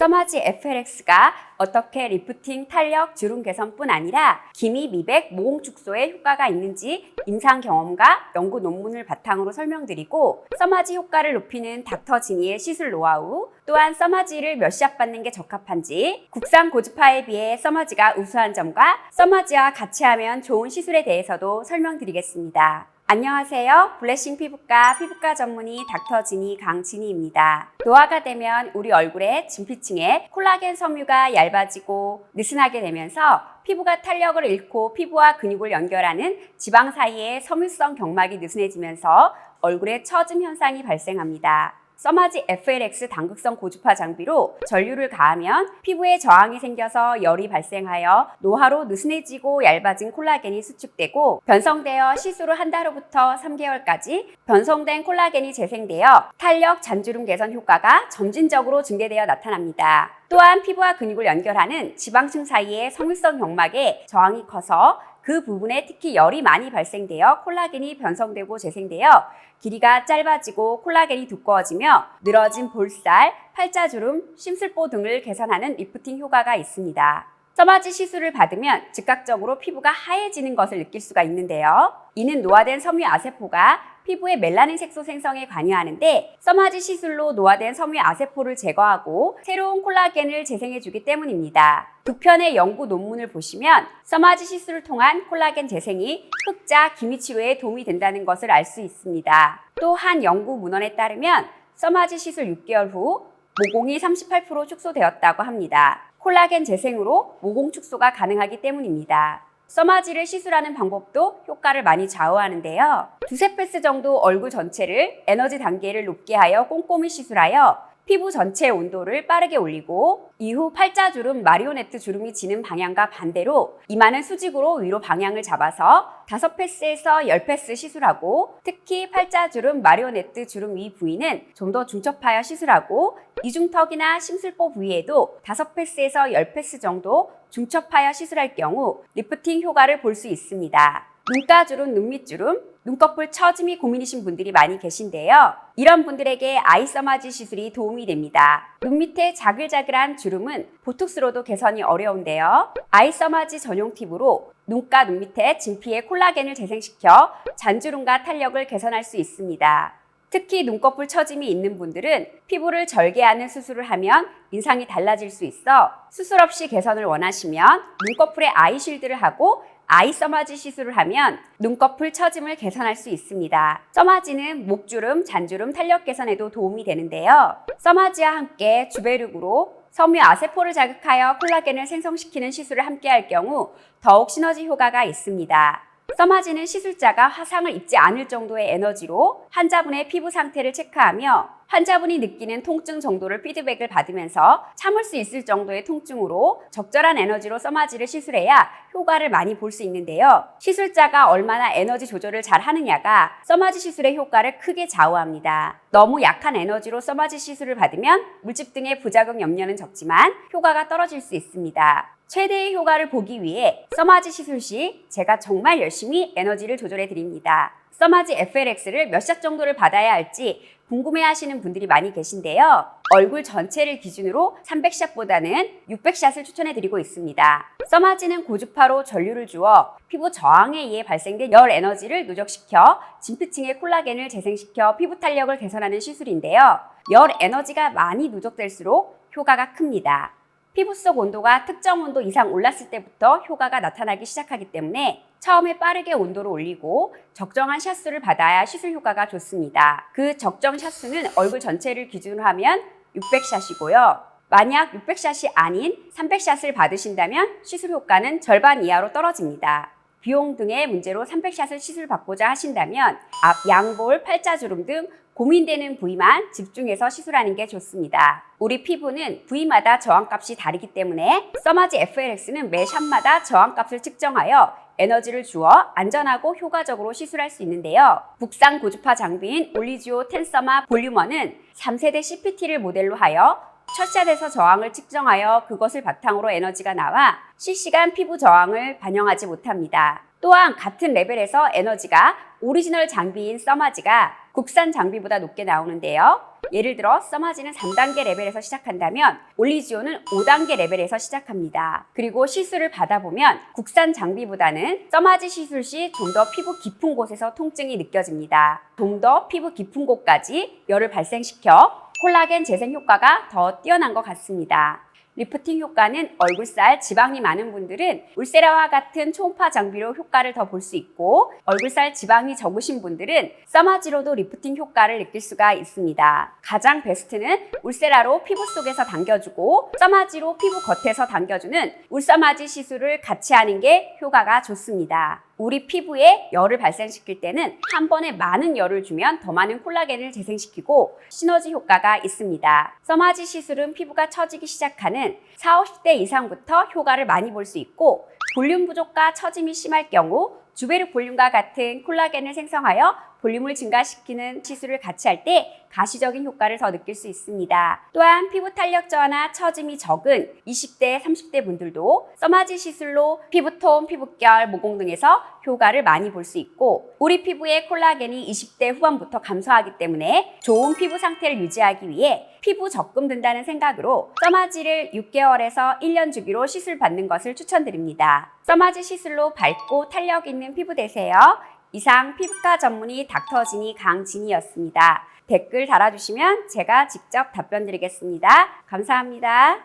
써마지 FLX가 어떻게 리프팅, 탄력, 주름 개선뿐 아니라 기미, 미백, 모공 축소에 효과가 있는지 임상 경험과 연구 논문을 바탕으로 설명드리고 써마지 효과를 높이는 닥터 지니의 시술 노하우, 또한 써마지를 몇 샷 받는 게 적합한지, 국산 고주파에 비해 써마지가 우수한 점과 써마지와 같이 하면 좋은 시술에 대해서도 설명드리겠습니다. 안녕하세요. 블레싱 피부과 전문의 닥터 지니 강진희입니다. 노화가 되면 우리 얼굴의 진피층에 콜라겐 섬유가 얇아지고 느슨하게 되면서 피부가 탄력을 잃고 피부와 근육을 연결하는 지방 사이의 섬유성 경막이 느슨해지면서 얼굴에 처짐 현상이 발생합니다. 써마지 FLX 당극성 고주파 장비로 전류를 가하면 피부에 저항이 생겨서 열이 발생하여 노화로 느슨해지고 얇아진 콜라겐이 수축되고 변성되어 시술 후 한 달후부터 3개월까지 변성된 콜라겐이 재생되어 탄력, 잔주름 개선 효과가 점진적으로 증대되어 나타납니다. 또한 피부와 근육을 연결하는 지방층 사이의 섬유성 경막에 저항이 커서 그 부분에 특히 열이 많이 발생되어 콜라겐이 변성되고 재생되어 길이가 짧아지고 콜라겐이 두꺼워지며 늘어진 볼살, 팔자주름, 심술보 등을 개선하는 리프팅 효과가 있습니다. 써마지 시술을 받으면 즉각적으로 피부가 하얘지는 것을 느낄 수가 있는데요. 이는 노화된 섬유 아세포가 피부의 멜라닌 색소 생성에 관여하는데 써마지 시술로 노화된 섬유 아세포를 제거하고 새로운 콜라겐을 재생해주기 때문입니다. 두 편의 연구 논문을 보시면 써마지 시술을 통한 콜라겐 재생이 흑자, 기미 치료에 도움이 된다는 것을 알 수 있습니다. 또 한 연구 문헌에 따르면 써마지 시술 6개월 후 모공이 38% 축소되었다고 합니다. 콜라겐 재생으로 모공 축소가 가능하기 때문입니다. 써마지를 시술하는 방법도 효과를 많이 좌우하는데요. 두세 패스 정도 얼굴 전체를 에너지 단계를 높게 하여 꼼꼼히 시술하여 피부 전체의 온도를 빠르게 올리고 이후 팔자주름, 마리오네트 주름이 지는 방향과 반대로 이마는 수직으로 위로 방향을 잡아서 5패스에서 10패스 시술하고 특히 팔자주름, 마리오네트 주름 위 부위는 좀 더 중첩하여 시술하고 이중턱이나 심술보 부위에도 5패스에서 10패스 정도 중첩하여 시술할 경우 리프팅 효과를 볼 수 있습니다. 눈가주름, 눈밑주름, 눈꺼풀 처짐이 고민이신 분들이 많이 계신데요. 이런 분들에게 아이 써마지 시술이 도움이 됩니다. 눈 밑에 자글자글한 주름은 보톡스로도 개선이 어려운데요. 아이 써마지 전용 팁으로 눈가, 눈 밑에 진피의 콜라겐을 재생시켜 잔주름과 탄력을 개선할 수 있습니다. 특히 눈꺼풀 처짐이 있는 분들은 피부를 절개하는 수술을 하면 인상이 달라질 수 있어 수술 없이 개선을 원하시면 눈꺼풀에 아이쉴드를 하고 아이 써마지 시술을 하면 눈꺼풀 처짐을 개선할 수 있습니다. 써마지는 목주름, 잔주름, 탄력 개선에도 도움이 되는데요. 써마지와 함께 주베르그로 섬유 아세포를 자극하여 콜라겐을 생성시키는 시술을 함께 할 경우 더욱 시너지 효과가 있습니다. 써마지는 시술자가 화상을 입지 않을 정도의 에너지로 환자분의 피부 상태를 체크하며 환자분이 느끼는 통증 정도를 피드백을 받으면서 참을 수 있을 정도의 통증으로 적절한 에너지로 써마지를 시술해야 효과를 많이 볼 수 있는데요. 시술자가 얼마나 에너지 조절을 잘 하느냐가 써마지 시술의 효과를 크게 좌우합니다. 너무 약한 에너지로 써마지 시술을 받으면 물집 등의 부작용 염려는 적지만 효과가 떨어질 수 있습니다. 최대의 효과를 보기 위해 써마지 시술 시 제가 정말 열심히 에너지를 조절해 드립니다. 써마지 FLX를 몇 샷 정도를 받아야 할지 궁금해하시는 분들이 많이 계신데요. 얼굴 전체를 기준으로 300샷보다는 600샷을 추천해드리고 있습니다. 써마지는 고주파로 전류를 주어 피부 저항에 의해 발생된 열 에너지를 누적시켜 진피층의 콜라겐을 재생시켜 피부 탄력을 개선하는 시술인데요. 열 에너지가 많이 누적될수록 효과가 큽니다. 피부 속 온도가 특정 온도 이상 올랐을 때부터 효과가 나타나기 시작하기 때문에 처음에 빠르게 온도를 올리고 적정한 샷수를 받아야 시술 효과가 좋습니다. 그 적정 샷수는 얼굴 전체를 기준으로 하면 600샷이고요. 만약 600샷이 아닌 300샷을 받으신다면 시술 효과는 절반 이하로 떨어집니다. 비용 등의 문제로 300샷을 시술받고자 하신다면 앞 양볼, 팔자주름 등 고민되는 부위만 집중해서 시술하는 게 좋습니다. 우리 피부는 부위마다 저항값이 다르기 때문에 써마지 FLX는 매 샷마다 저항값을 측정하여 에너지를 주어 안전하고 효과적으로 시술할 수 있는데요. 국산 고주파 장비인 올리지오 텐서마 볼륨원은 3세대 CPT를 모델로 하여 첫 샷에서 저항을 측정하여 그것을 바탕으로 에너지가 나와 실시간 피부 저항을 반영하지 못합니다. 또한 같은 레벨에서 에너지가 오리지널 장비인 써마지가 국산 장비보다 높게 나오는데요. 예를 들어 써마지는 3단계 레벨에서 시작한다면 올리지오는 5단계 레벨에서 시작합니다. 그리고 시술을 받아보면 국산 장비보다는 써마지 시술 시 좀 더 피부 깊은 곳에서 통증이 느껴집니다. 좀 더 피부 깊은 곳까지 열을 발생시켜 콜라겐 재생 효과가 더 뛰어난 것 같습니다. 리프팅 효과는 얼굴살, 지방이 많은 분들은 울세라와 같은 초음파 장비로 효과를 더 볼 수 있고 얼굴살, 지방이 적으신 분들은 써마지로도 리프팅 효과를 느낄 수가 있습니다. 가장 베스트는 울세라로 피부 속에서 당겨주고 써마지로 피부 겉에서 당겨주는 울써마지 시술을 같이 하는 게 효과가 좋습니다. 우리 피부에 열을 발생시킬 때는 한 번에 많은 열을 주면 더 많은 콜라겐을 재생시키고 시너지 효과가 있습니다. 써마지 시술은 피부가 처지기 시작하는 40, 50대 이상부터 효과를 많이 볼 수 있고 볼륨 부족과 처짐이 심할 경우 주베르 볼륨과 같은 콜라겐을 생성하여 볼륨을 증가시키는 시술을 같이 할 때 가시적인 효과를 더 느낄 수 있습니다. 또한 피부 탄력 저하나 처짐이 적은 20대, 30대 분들도 써마지 시술로 피부톤, 피부결, 모공 등에서 효과를 많이 볼 수 있고 우리 피부의 콜라겐이 20대 후반부터 감소하기 때문에 좋은 피부 상태를 유지하기 위해 피부 적금 든다는 생각으로 써마지를 6개월에서 1년 주기로 시술 받는 것을 추천드립니다. 써마지 시술로 밝고 탄력 있는 피부 되세요. 이상 피부과 전문의 닥터지니 강진이었습니다. 댓글 달아주시면 제가 직접 답변 드리겠습니다. 감사합니다.